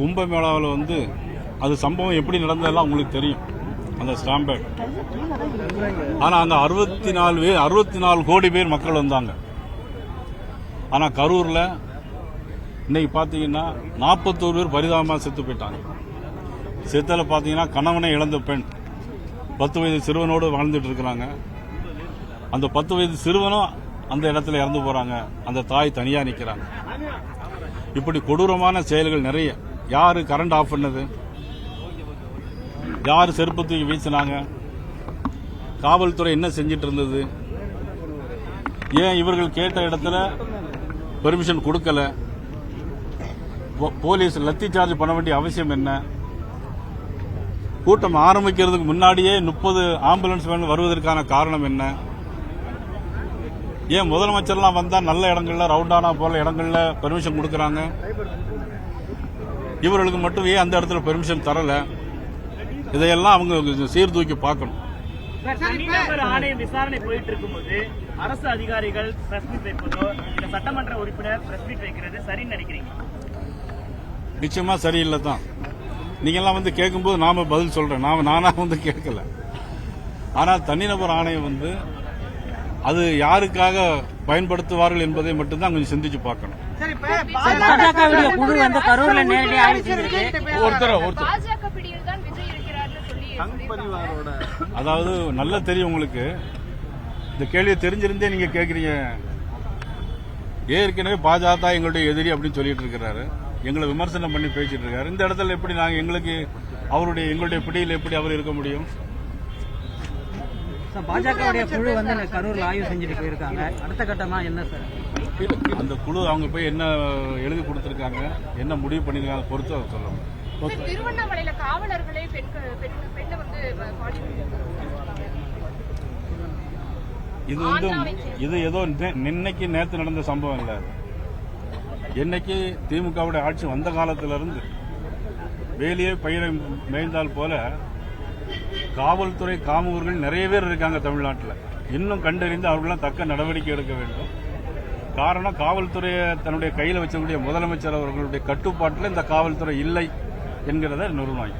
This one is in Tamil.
கும்பமேளாவில் வந்து அது சம்பவம் எப்படி நடந்ததெல்லாம் உங்களுக்கு தெரியும், அந்த ஸ்டாம்பேட். ஆனால் அந்த 64 கோடி பேர் மக்கள் வந்தாங்க. ஆனால் கரூரில் இன்னைக்கு பார்த்தீங்கன்னா 41 பேர் பரிதாபமாக செத்து போயிட்டாங்க. செத்தில் பார்த்தீங்கன்னா கணவனை இழந்த பெண் 10 வயது சிறுவனோடு வாழ்ந்துட்டு இருக்கிறாங்க. அந்த 10 வயது சிறுவனும் அந்த இடத்துல இறந்து போறாங்க. அந்த தாய் தனியா நிற்கிறாங்க. இப்படி கொடூரமான செயல்கள் நிறைய. யாரு கரண்ட் ஆஃப் பண்ணது, யாரு செருப்பு தூக்கி வீசினாங்க, காவல்துறை என்ன செஞ்சிட்டு இருந்தது, ஏன் இவர்கள் கேட்ட இடத்துல பெர்மிஷன் கொடுக்கல, போலீஸ் லத்தி சார்ஜ் பண்ண வேண்டிய அவசியம் என்ன, கூட்டம் ஆரம்பிக்கிறதுக்கு முன்னாடியே 30 ஆம்புலன்ஸ் வேன் வருவதற்கான காரணம் என்ன, ஏன் முதலமைச்சர்லாம் வந்தா நல்ல இடங்கள்ல ரவுண்டானா போல இடங்கள்ல பெர்மிஷன் கொடுக்கறாங்க, இவர்களுக்கு மட்டும் ஏன் அந்த இடத்துல பெர்மிஷன் தரல, இதையெல்லாம் அவங்க சீர்தூக்கி பார்க்கணும். ஆணையம் விசாரணை போயிட்டு இருக்கும்போது அரசு அதிகாரிகள் பிரஸ் மீட் வைப்பதோ இல்ல சட்டமன்ற உறுப்பினர் பிரஸ் மீட் வைக்கிறது சரின்னு நினைக்கிறீங்க? நிச்சயமா சரியில்லை தான். நீங்க எல்லாம் வந்து கேட்கும்போது நாம பதில் சொல்றேன், நானா வந்து கேட்கல. ஆனால் தனிநபர் ஆணையம் வந்து அது யாருக்காக பயன்படுத்துவார்கள் என்பதை மட்டும்தான் கொஞ்சம் சிந்திச்சு பார்க்கணும். பாஜகவுடைய குழு வந்து கரூர்ல நேரடியாக ஆய்வு செய்திருக்கு. அதாவது நல்லா தெரியும் உங்களுக்கு, இந்த கேள்வியை தெரிஞ்சிருந்தே நீங்க கேட்கறீங்க. ஏற்கனவே பாஜக எங்களுடைய எதிரி அப்படின்னு சொல்லிட்டு இருக்கிறாரு, எங்களை விமர்சனம் பண்ணி பேசிட்டு இருக்காரு. இந்த இடத்துல எப்படி நாங்க எங்களுடைய பிடியில் எப்படி அவர் இருக்க முடியும்? பாஜகவுடைய குழு வந்து கரூர்ல ஆய்வு செஞ்சுட்டு போயிருக்காங்க. அடுத்த கட்டமா என்ன சார்? அந்த குழு அவங்க போய் என்ன எழுதி கொடுத்திருக்காங்க, என்ன முடிவு பண்ணிருக்காங்க பொறுத்து அவர் சொல்லணும். திருவண்ணாமலையில காவலர்களே பெண்ணை வந்து இது ஏதோ இன்னைக்கு நேற்று நடந்த சம்பவம் இல்ல. என்னைக்கு திமுகவுடைய ஆட்சி வந்த காலத்திலிருந்து வேலியே பயிரை மேய்ந்தால் போல காவல்துறை காமுகர்கள் நிறைய பேர் இருக்காங்க தமிழ்நாட்டில். இன்னும் கண்டறிந்து அவர்களெல்லாம் தக்க நடவடிக்கை எடுக்க வேண்டும். காரணம், காவல்துறையை தன்னுடைய கையில் வச்சக்கூடிய முதலமைச்சர் அவர்களுடைய கட்டுப்பாட்டில் இந்த காவல்துறை இல்லை என்கிறத நிறுவனம்.